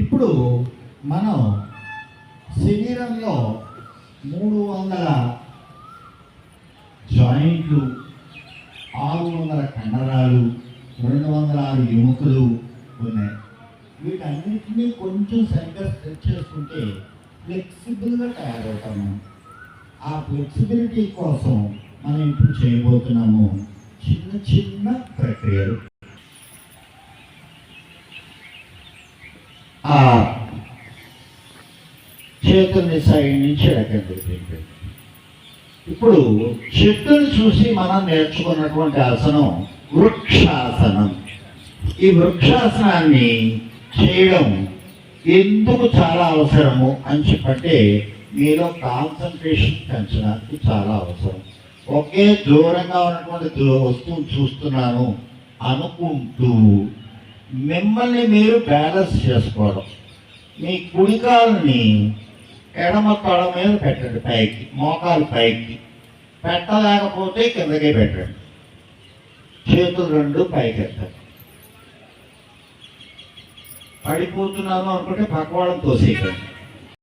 ఇప్పుడు మనం శరీరంలో 300 జాయింట్లు, 600 కండరాలు, 206 ఎముకలు ఉన్నాయి. వీటన్నిటినీ కొంచెం సరిగ్గా స్ట్రెచ్ చేసుకుంటే ఫ్లెక్సిబుల్గా తయారవుతాము. ఆ ఫ్లెక్సిబిలిటీ కోసం మనం ఇప్పుడు చేయబోతున్నాము చిన్న చిన్న ప్రక్రియలు. ఆ చేతుల్ని సైడ్ నుంచి ఎడకెళ్ళి ఇప్పుడు చెట్టుని చూసి మనం నేర్చుకున్నటువంటి ఆసనం వృక్షాసనం. ఈ వృక్షాసనాన్ని చేయడం ఎందుకు చాలా అవసరము అని చెప్పంటే మీలో కాన్సన్ట్రేషన్ పెంచడానికి చాలా అవసరం. ఒకే దూరంగా ఉన్నటువంటి వస్తువును చూస్తున్నాను అనుకుంటూ మిమ్మల్ని మీరు బ్యాలెన్స్ చేసుకోవడం. మీ కుడికాలని ఎడమ తొడ మీద పెట్టండి, పైకి మోకాలు పైకి పెట్టలేకపోతే కిందకే పెట్టండి. చేతులు రెండు పైకి ఎత్తండి. పడిపోతున్నాను అనుకుంటే పక్కవాళ్ళని తోసేయకండి.